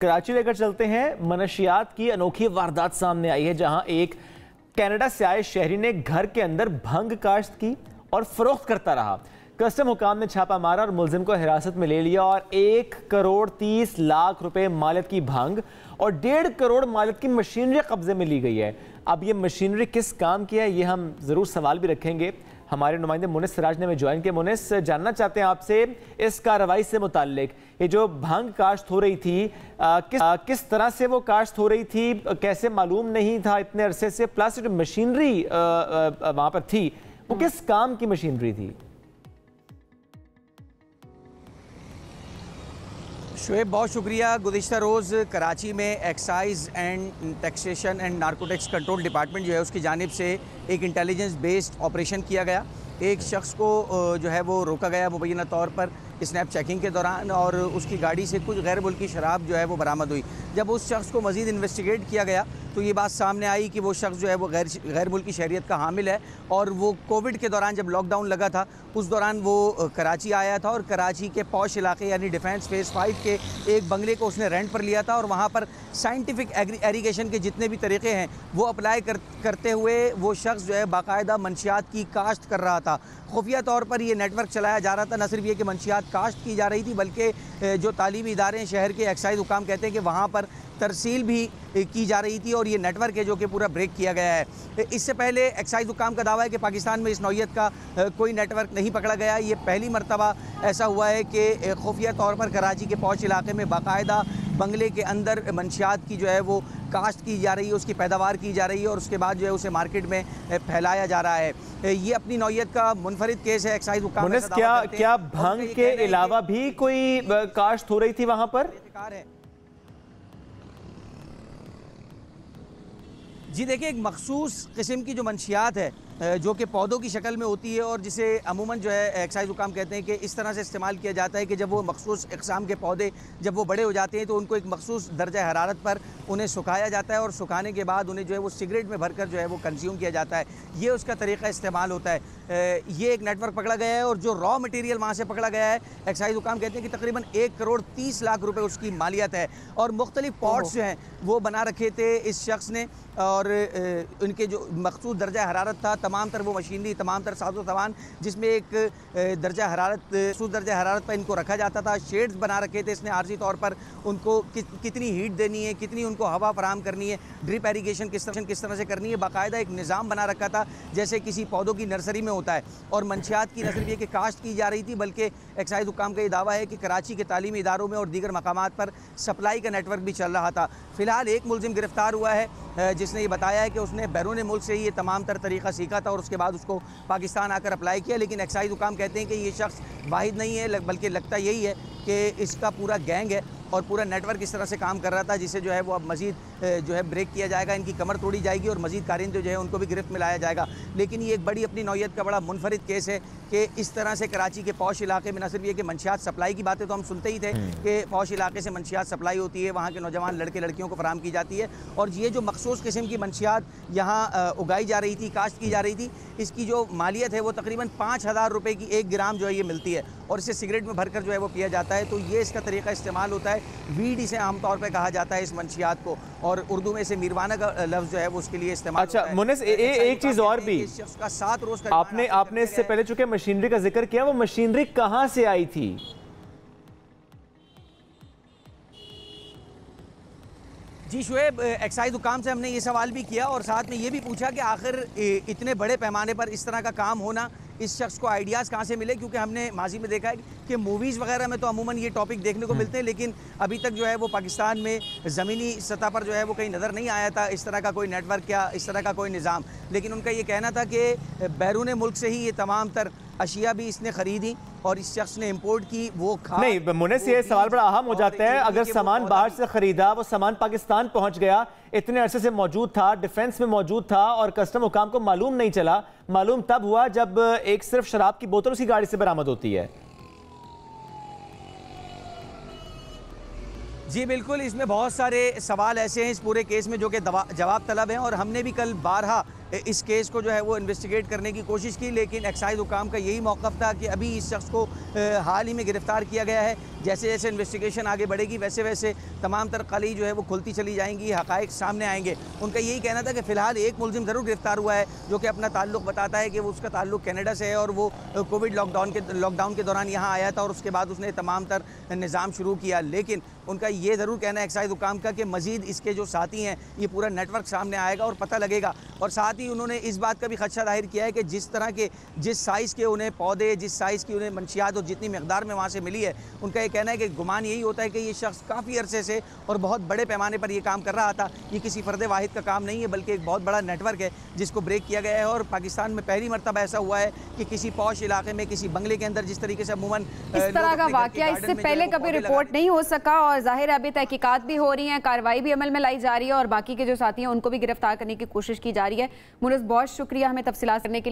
कराची लेकर चलते हैं। मनशियात की अनोखी वारदात सामने आई है, जहां एक कनाडा से आए शहरी ने घर के अंदर भंग काश्त की और फरोख्त करता रहा। कस्टम हुकाम ने छापा मारा और मुलजिम को हिरासत में ले लिया और 1,30,00,000 रुपए मालियत की भंग और 1.5 करोड़ मालियत की मशीनरी कब्जे में ली गई है। अब ये मशीनरी किस काम की है, ये हम ज़रूर सवाल भी रखेंगे। हमारे नुमाइंदे मुनिस सिराज ने हमें ज्वाइन किया। मुनिस, जानना चाहते हैं आपसे इस कार्रवाई से मुताल्लिक, ये जो भंग काश्त हो रही थी किस तरह से वो काश्त हो रही थी, कैसे मालूम नहीं था इतने अरसे से, प्लस जो मशीनरी वहाँ पर थी वो किस काम की मशीनरी थी? शुएब, बहुत शुक्रिया। गुज़िश्ता रोज़ कराची में excise and taxation and narcotics control department जो है उसकी जानिब से एक इंटेलिजेंस बेस्ड ऑपरेशन किया गया। एक शख्स को जो है वो रोका गया मुबैना तौर पर स्नैप चेकिंग के दौरान और उसकी गाड़ी से कुछ गैर मुल्की शराब जो है वो बरामद हुई। जब उस शख्स को मज़ीद इन्वेस्टिगेट किया गया तो ये बात सामने आई कि वो शख्स जो है वो गैर मुल्की शहरियत का हामिल है और वो कोविड के दौरान जब लॉकडाउन लगा था उस दौरान वो कराची आया था और कराची के पॉश इलाके यानी डिफेंस फेज़ 5 के एक बंगले को उसने रेंट पर लिया था और वहाँ पर साइंटिफिक एरीगेशन के जितने भी तरीक़े हैं वो अप्लाई करते हुए वो शख्स जो है बाकायदा मंशियात की काश्त कर रहा था। खुफिया तौर पर ये नेटवर्क चलाया जा रहा था। न सिर्फ ये कि मंशियात काश्त की जा रही थी बल्कि जो तालीमी इदारे शहर के एक्साइज हुकाम कहते हैं कि वहाँ पर तरसील भी की जा रही थी और ये नेटवर्क है जो कि पूरा ब्रेक किया गया है। इससे पहले एक्साइज हुकाम का दावा है कि पाकिस्तान में इस नौइयत का कोई नेटवर्क नहीं पकड़ा गया। ये पहली मरतबा ऐसा हुआ है कि खुफिया तौर पर कराची के पौष इलाके में बाकायदा बंगले के अंदर मंशियात की जो है वो काश्त की जा रही है, उसकी पैदावार की जा रही है और उसके बाद जो है उसे मार्केट में फैलाया जा रहा है। ये अपनी नौइयत का मुनफरिद केस है। एक्साइज हुकाम क्या भंग के अलावा भी कोई काश्त हो रही थी वहाँ पर? जी देखिए, एक मखसूस किस्म की जो मंशियात है जो कि पौधों की शक्ल में होती है और जिसे अमूमन जो है एक्साइज हुकाम कहते हैं कि इस तरह से इस्तेमाल किया जाता है कि जब वो मखसूस इक़साम के पौधे जब वो बड़े हो जाते हैं तो उनको एक मखसूस दर्जा हरारत पर उन्हें सुखाया जाता है और सुखाने के बाद उन्हें जो है वो सिगरेट में भरकर जो है वो कंज्यूम किया जाता है। ये उसका तरीक़ा इस्तेमाल होता है। ये एक नेटवर्क पकड़ा गया है और जो रॉ मटीरियल वहाँ से पकड़ा गया है एक्साइज हुकाम कहते हैं कि तकरीबन 1,30,00,000 रुपये उसकी मालियत है और मुख्तलिफ पॉट्स जो हैं वो बना रखे थे इस शख्स ने और उनके जो मखसूस दर्जा हरारत था, तमाम तर वो मशीनरी, तमाम तर साजो सामान जिसमें एक दर्जा हरारत पर इनको रखा जाता था। शेड्स बना रखे थे इसने आर्जी तौर पर, उनको कितनी हीट देनी है, कितनी उनको हवा फराहम करनी है, ड्रिप एरीगेशन किस तरह से करनी है, बाकायदा एक निज़ाम बना रखा था जैसे किसी पौधों की नर्सरी में होता है। और मंशियात की न सिर्फ ये कि काश्त की जा रही थी बल्कि एक्साइज हुकाम का ये दावा है कि कराची के तालीमी इदारों में और दीगर मकामात पर सप्लाई का नेटवर्क भी चल रहा था। फ़िलहाल एक मुलजिम गिरफ्तार हुआ है जिसने ये बताया है कि उसने बैरून मुल्क से ही ये तमाम तर तरीक़ा सीखा था और उसके बाद उसको पाकिस्तान आकर अप्लाई किया। लेकिन एक्साइज हुकाम कहते हैं कि ये शख्स वाहिद नहीं है बल्कि लगता यही है कि इसका पूरा गैंग है और पूरा नेटवर्क इस तरह से काम कर रहा था जिसे जो है वो अब मज़ीद जो है ब्रेक किया जाएगा, इनकी कमर तोड़ी जाएगी और मज़ीद कारिंदे जो है उनको भी गिरफ्त में लाया जाएगा। लेकिन ये एक बड़ी अपनी नौइयत का बड़ा मुनफरिद केस है कि इस तरह से कराची के पौश इलाके में न सिर्फ ये कि मंशियात सप्लाई की बातें तो हम सुनते ही थे कि पौश इलाके से मंशियात सप्लाई होती है, वहाँ के नौजवान लड़के लड़कियों को फराहम की जाती है और ये जो मखसूस किस्म की मंशियात यहाँ उगाई जा रही थी, काश्त की जा रही थी, इसकी जो मालियत है वो तकरीबन 5,000 रुपये की 1 ग्राम जो है ये मिलती है और इसे सिगरेट में भरकर जो है वो पिया जाता है। तो ये इसका तरीका इस्तेमाल होता है। वीड इसे आमतौर पर कहा जाता है इस मंशियात को और उर्दू में इसे मीरवाना का लफ्ज़ जो है वो उसके लिए इस्तेमाल अच्छा होता है। मुनिस, एक चीज़ और भी, का 7 रोज़ का आपने इससे पहले चूंकि मशीनरी का जिक्र किया, वो मशीनरी कहाँ से आई थी? जी शुएब, एक्साइज हुकाम से हमने ये सवाल भी किया और साथ में ये भी पूछा कि आखिर इतने बड़े पैमाने पर इस तरह का काम होना इस शख्स को आइडियाज़ कहाँ से मिले, क्योंकि हमने माजी में देखा है कि मूवीज़ वगैरह में तो अमूमन ये टॉपिक देखने को मिलते हैं लेकिन अभी तक जो है वो पाकिस्तान में ज़मीनी सतह पर जो है वो कहीं नज़र नहीं आया था इस तरह का कोई नेटवर्क या इस तरह का कोई निज़ाम। लेकिन उनका ये कहना था कि बैरून मुल्क से ही ये तमाम तर अशिया भी इसने ख़रीदी और इस शख्स ने इंपोर्ट की। वो नहीं मुनिस, ये सवाल बड़ा अहम हो जाता है, अगर सामान बाहर से खरीदा, वो सामान पाकिस्तान पहुंच गया, इतने अरसे से मौजूद था, डिफेंस में मौजूद था और कस्टम हुकाम को मालूम नहीं चला, मालूम तब हुआ जब एक सिर्फ शराब की बोतल उसकी गाड़ी से बरामद होती है। जी बिल्कुल, इसमें बहुत सारे सवाल ऐसे हैं इस पूरे केस में जो कि जवाब तलब हैं और हमने भी कल बारहा इस केस को जो है वो इन्वेस्टिगेट करने की कोशिश की, लेकिन एक्साइज हुकाम का यही मौक़िफ़ था कि अभी इस शख्स को हाल ही में गिरफ़्तार किया गया है। जैसे जैसे इन्वेस्टिगेशन आगे बढ़ेगी वैसे वैसे तमाम तर कली जो है वो खुलती चली जाएंगी, हक़ाइक़ सामने आएंगे। उनका यही कहना था कि फ़िलहाल एक मुलज़िम ज़रूर गिरफ़्तार हुआ है जो कि अपना ताल्लुक़ बताता है कि वो उसका ताल्लुक़ कनाडा से है और वो कोविड लॉकडाउन के दौरान यहाँ आया था और उसके बाद उसने तमाम तर निज़ाम शुरू किया। लेकिन उनका ये ज़रूर कहना है एक्साइज हुकाम का कि मज़ीद इसके जो साथी हैं ये पूरा नेटवर्क सामने आएगा और पता लगेगा। और साथ ही उन्होंने इस बात का भी खदशा जाहिर किया है कि जिस तरह के जिस साइज़ के उन्हें पौधे, जिस साइज़ की उन्हें मंशियात और जितनी मकदार में वहाँ से मिली है, उनका ये कहना है कि गुमान यही होता है कि ये शख्स काफ़ी अरसे से और बहुत बड़े पैमाने पर ये काम कर रहा था। ये किसी फ़र्द वाहिद का काम नहीं है बल्कि एक बहुत बड़ा नेटवर्क है जिसको ब्रेक किया गया है। और पाकिस्तान में पहली मरतबा ऐसा हुआ है कि किसी पॉश इलाके में किसी बंगले के अंदर जिस तरीके से अमूमन इस तरह का वाकया इससे पहले कभी रिपोर्ट नहीं हो सका और जाहिर है अभी तहकीकात भी हो रही हैं, कार्रवाई भी अमल में लाई जा रही है और बाकी के जो साथी हैं उनको भी गिरफ्तार करने की कोशिश की जा रही है। मुनीस, बहुत शुक्रिया हमें तफसीलात करने के लिए।